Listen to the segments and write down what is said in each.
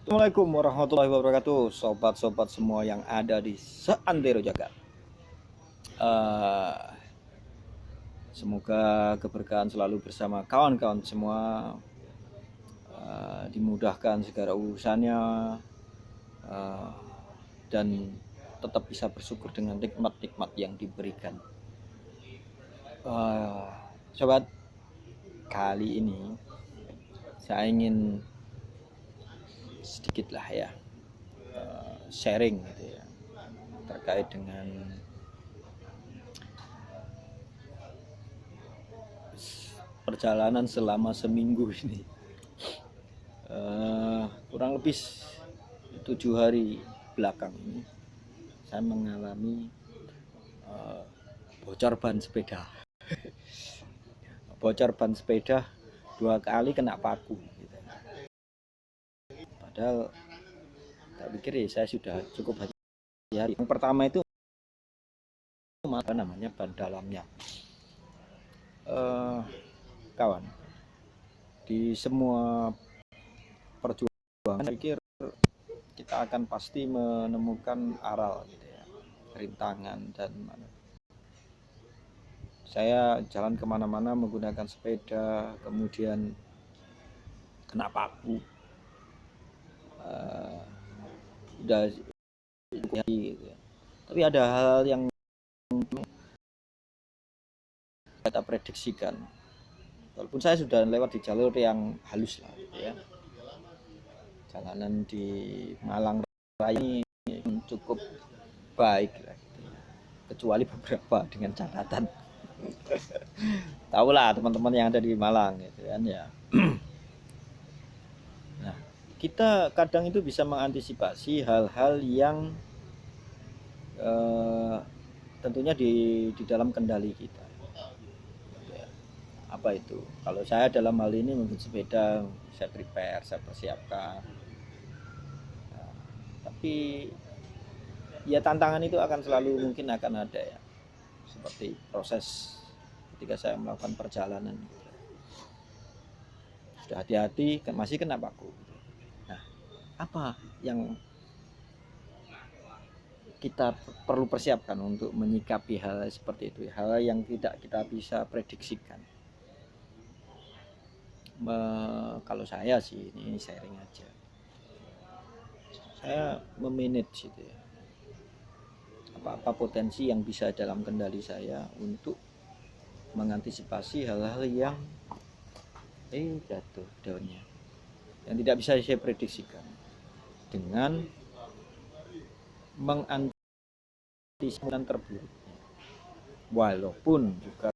Assalamualaikum warahmatullahi wabarakatuh, sobat-sobat semua yang ada di seantero jagat. Eh, Semoga keberkahan selalu bersama kawan-kawan semua, dimudahkan segala urusannya, dan tetap bisa bersyukur dengan nikmat-nikmat yang diberikan. Sobat, kali ini saya ingin sedikit lah ya sharing gitu ya, terkait dengan perjalanan selama seminggu ini. Kurang lebih 7 hari belakang ini saya mengalami bocor ban sepeda. Bocor ban sepeda 2 kali kena paku gitu. Padahal tak pikir ya saya sudah cukup hati-hati. Yang pertama itu apa namanya, ban dalamnya. Kawan, di semua perjuangan saya pikir kita akan pasti menemukan aral gitu ya, rintangan. Dan saya jalan kemana-mana menggunakan sepeda, kemudian kena paku, udah gitu ya. Tapi ada hal yang kita prediksikan, walaupun saya sudah lewat di jalur yang halus lah gitu ya. Jalanan di Malang Raya ini cukup baik lah gitu ya. Kecuali beberapa dengan catatan. Tahulah teman-teman yang ada di Malang gitu kan ya. Nah, kita kadang itu bisa mengantisipasi hal-hal yang tentunya di dalam kendali kita. Apa itu? Kalau saya dalam hal ini mungkin sepeda saya prepare, saya persiapkan. Nah, tapi ya tantangan itu akan selalu mungkin akan ada ya. Seperti proses ketika saya melakukan perjalanan. Sudah hati-hati, masih kena paku. Nah, apa yang kita perlu persiapkan untuk menyikapi hal seperti itu, hal yang tidak kita bisa prediksikan? Kalau saya sih, ini sharing aja, saya memanage gitu ya, apa potensi yang bisa dalam kendali saya untuk mengantisipasi hal-hal yang jatuh daunnya yang tidak bisa saya prediksikan, dengan mengantisipasi terburuk, walaupun juga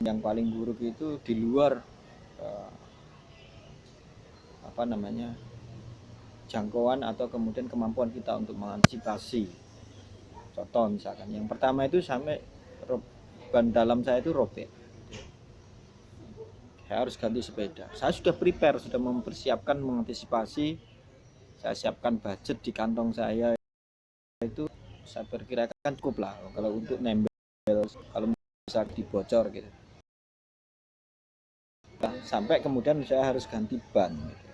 yang paling buruk itu di luar jangkauan atau kemudian kemampuan kita untuk mengantisipasi. Contoh misalkan yang pertama itu sampai ban dalam saya itu robek, saya harus ganti sepeda. Saya sudah prepare, sudah mempersiapkan, mengantisipasi. Saya siapkan budget di kantong saya itu, saya perkirakan cukup lah kalau untuk nembel, kalau bisa dibocor gitu. Sampai kemudian saya harus ganti ban gitu.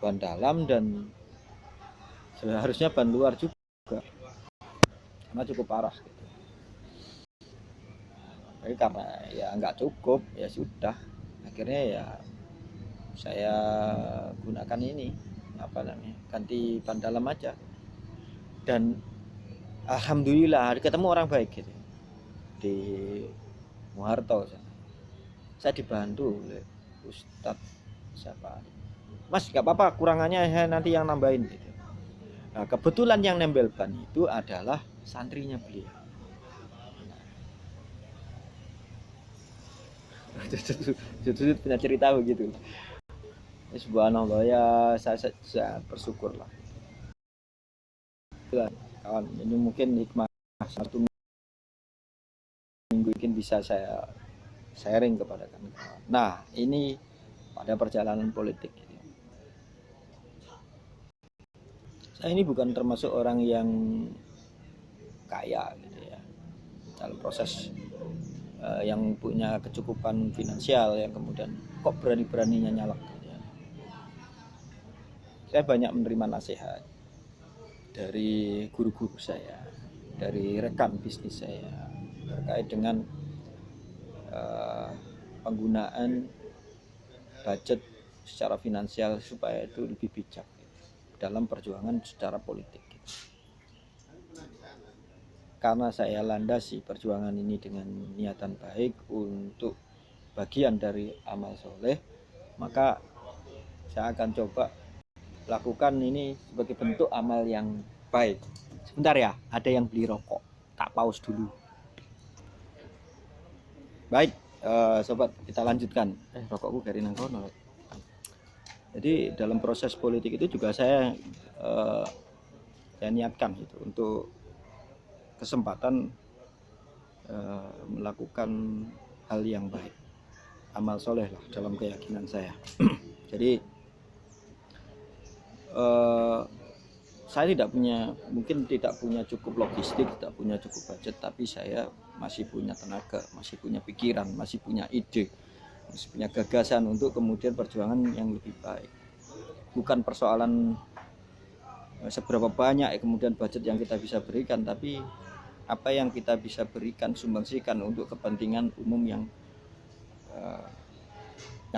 Ban dalam dan seharusnya ban luar juga, karena cukup parah gitu. Tapi karena ya nggak cukup, ya sudah, akhirnya ya saya gunakan ini ganti ban dalam aja. Dan alhamdulillah ketemu orang baik gitu di Muharto. Saya dibantu oleh Ustadz siapa, Mas nggak apa-apa, kurangannya saya nanti yang nambahin gitu. Nah, kebetulan yang nempel ban itu adalah santrinya beliau. Jadi punya cerita begitu. Subhanallah ya, saya bersyukur lah. Kawan, ini mungkin hikmah satu minggu mungkin bisa saya sharing kepada kawan-kawan. Nah, ini pada perjalanan politik. Saya ini bukan termasuk orang yang kaya gitu ya. Dalam proses yang punya kecukupan finansial, yang kemudian kok berani-beraninya nyalek. Saya banyak menerima nasihat dari guru-guru saya, dari rekan bisnis saya terkait dengan penggunaan budget secara finansial supaya itu lebih bijak dalam perjuangan secara politik. Karena saya landasi perjuangan ini dengan niatan baik untuk bagian dari amal soleh, maka saya akan coba lakukan ini sebagai bentuk amal yang baik. Sebentar ya, ada yang beli rokok, tak pause dulu. Baik, sobat, kita lanjutkan. Rokokku dari nang kono. Jadi dalam proses politik itu juga saya niatkan gitu untuk kesempatan melakukan hal yang baik, amal soleh lah dalam keyakinan saya. Jadi saya mungkin tidak punya cukup logistik, tidak punya cukup budget, tapi saya masih punya tenaga, masih punya pikiran, masih punya ide, masih punya gagasan untuk kemudian perjuangan yang lebih baik. Bukan persoalan seberapa banyak kemudian budget yang kita bisa berikan, tapi apa yang kita bisa berikan, sumbangsikan untuk kepentingan umum yang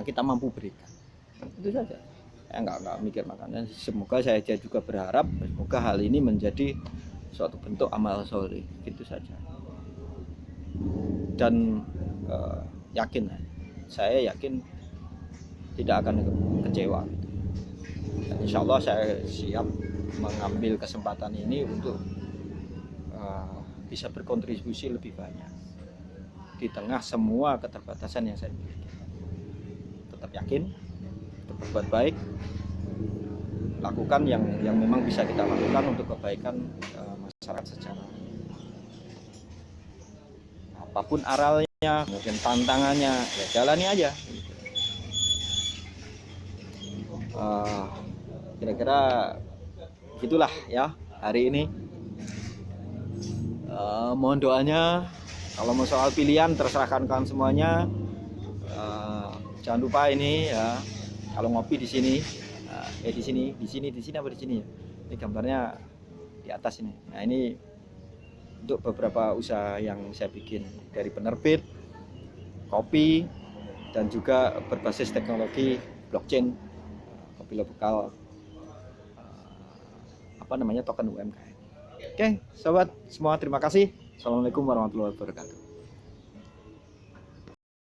kita mampu berikan. Itu saja. Saya nggak mikir, makanya semoga saya juga berharap semoga hal ini menjadi suatu bentuk amal soleh, gitu saja. Dan saya yakin tidak akan kecewa. Dan insya Allah saya siap mengambil kesempatan ini untuk bisa berkontribusi lebih banyak di tengah semua keterbatasan yang saya miliki. Tetap yakin, tetap berbuat baik, lakukan yang memang bisa kita lakukan untuk kebaikan masyarakat secara apapun aralnya, mungkin tantangannya, ya jalani aja. Kira-kira gitulah ya hari ini. Mohon doanya. Kalau mau soal pilihan terserahkan kalian semuanya. Jangan lupa ini ya, kalau ngopi di sini, di sini apa di sini ya? Ini gambarnya di atas ini. Nah, ini untuk beberapa usaha yang saya bikin, dari penerbit, kopi, dan juga berbasis teknologi blockchain, kopi lokal, token UMKM. Oke, sobat semua, terima kasih. Assalamualaikum warahmatullahi wabarakatuh.